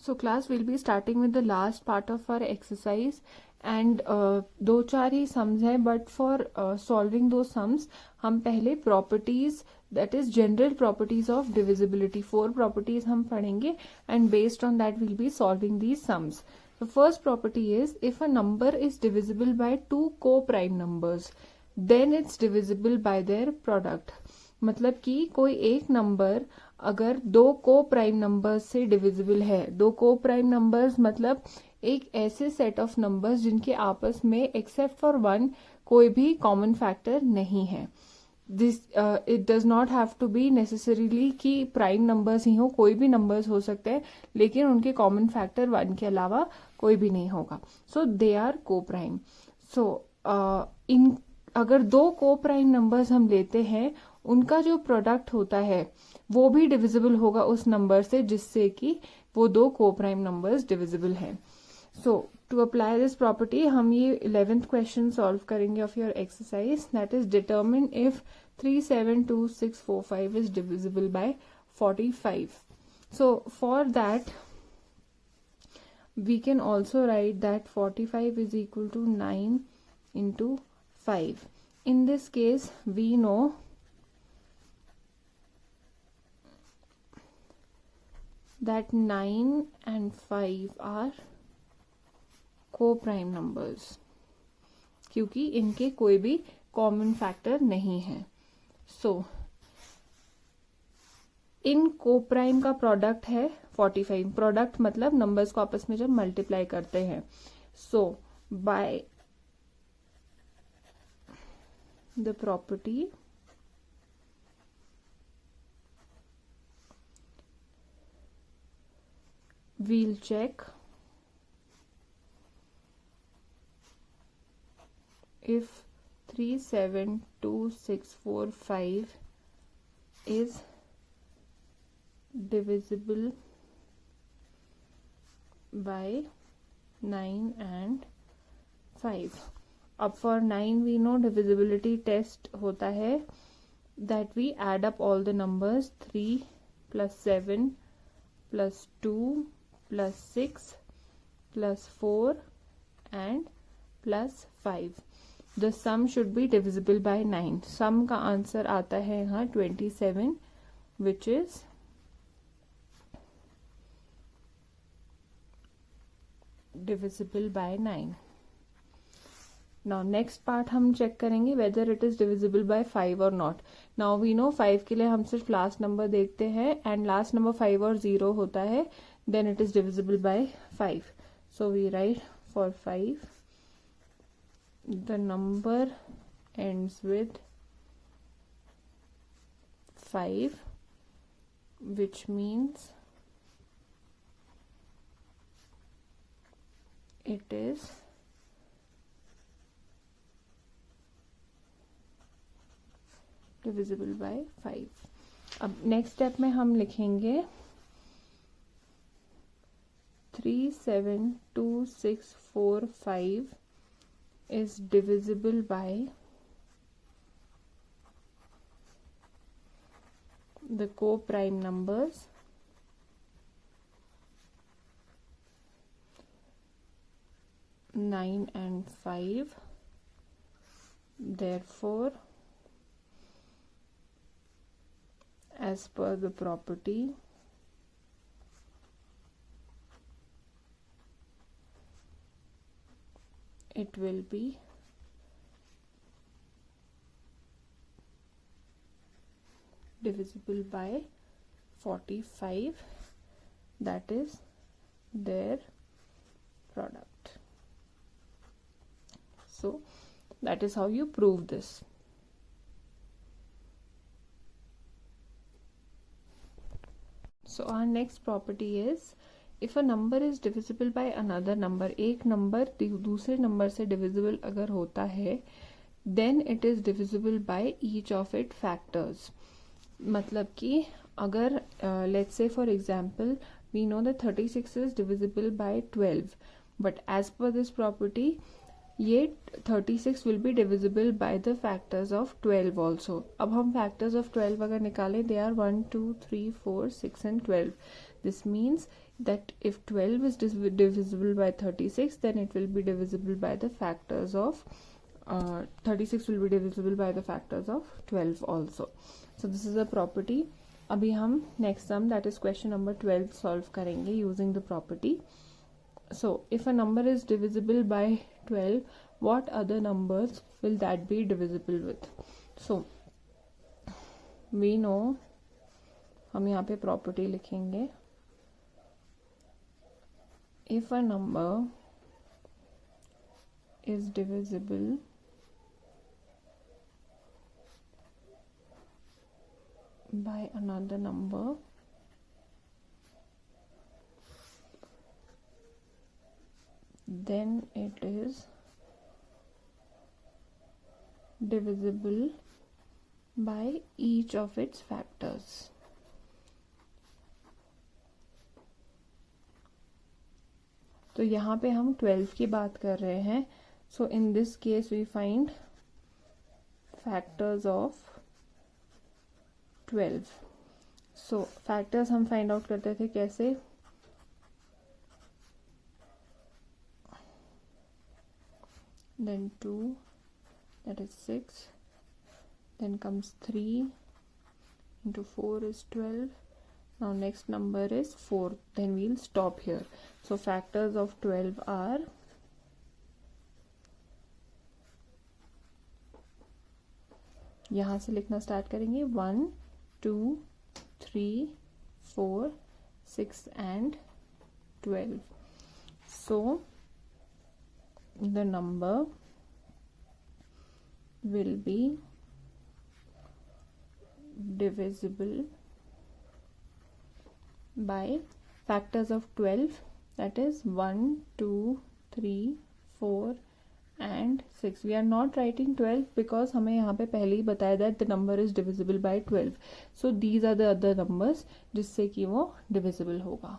So class will be starting with the last part of our exercise and दो चार ही sums है, but for solving those sums हम पहले properties, that is general properties of divisibility, 4 properties हम पढ़ेंगे and based on that we'll be solving these sums. The first property is, if a number is divisible by two co-prime numbers then it's divisible by their product. मतलब कि कोई एक number अगर दो को prime numbers से divisible है, दो को प्राइम नंबर्स मतलब एक ऐसे सेट ऑफ नंबर्स जिनके आपस में एक्सेप्ट फॉर वन कोई भी कॉमन फैक्टर नहीं है. This it does not have to be necessarily कि प्राइम नंबर्स ही हो, कोई भी नंबर्स हो सकते हैं लेकिन उनके कॉमन फैक्टर वन के अलावा कोई भी नहीं होगा. सो दे आर को प्राइम. सो इन अगर दो को प्राइम नंबर्स हम लेते हैं, उनका जो प्रोडक्ट होता है वो भी डिविजिबल होगा उस नंबर से जिससे कि वो दो को प्राइम नंबर्स डिविजिबल हैं. सो टू अप्लाई दिस प्रॉपर्टी हम ये 11th क्वेश्चन सॉल्व करेंगे of your exercise, that is determine if 372645 is divisible by 45. So for that we can also write that 45 is equal to 9 into 5. In this case we know that 9 and 5 are co-prime numbers क्योंकि इनके कोई भी common factor नहीं है. सो इन co-prime का product है 45. Product मतलब numbers को आपस में जब मल्टीप्लाई करते हैं. So by the property we'll check if 372645 is divisible by 9 and 5. अब for 9 we know divisibility test होता है that we add up all the numbers 3 plus 7 plus 2 plus 6 plus 4 and plus 5. The sum should be divisible by 9. Sum का answer आता है यहाँ 27 which is divisible by 9. Now next part हम check करेंगे whether it is divisible by 5 or not. Now we know 5 के लिए हम सिर्फ लास्ट नंबर देखते हैं and लास्ट नंबर 5 और 0 होता है, then it is divisible by 5. So we write for 5 the number ends with 5, which means it is divisible by 5. अब नेक्स्ट स्टेप में हम लिखेंगे 372645 is divisible by the co-prime numbers 9 and 5. Therefore, as per the property, it will be divisible by 45, that is their product. So that is how you prove this. So our next property is, if a number is divisible by another number, एक number दूसरे number से divisible अगर होता है, then it is divisible by each of its factors. मतलब कि अगर let's say for example we know that 36 is divisible by 12, but as per this property ये 36 will be divisible by the factors of 12 also. अब हम factors of 12 अगर निकालें, they are 1 2 3 4 6 and 12. This means that if 12 is divisible by 36, then it will be divisible by the factors of 36 will be divisible by the factors of 12 also. So this is a property. अभी हम next sum, that is question number 12, solve करेंगे using the property. So if a number is divisible by 12, what other numbers will that be divisible with? So we know, हम यहाँ पे property लिखेंगे. If a number is divisible by another number, then it is divisible by each of its factors. तो यहाँ पे हम 12 की बात कर रहे हैं. So in this case we find factors of 12. So factors हम फाइंड आउट करते थे कैसे? Then 2, that is 6, then comes 3 into 4 is 12. Now next number is 4, then we'll stop here. So factors of 12 are यहाँ से लिखना start करेंगे 1, 2, 3, 4, 6 and 12. So the number will be divisible by factors of 12, that is 1, 2, 3, 4 and 6. We are not writing 12 because हमें यहाँ पे पहले ही बताया that the number is divisible by 12. So these are the other numbers जिससे कि वो divisible होगा.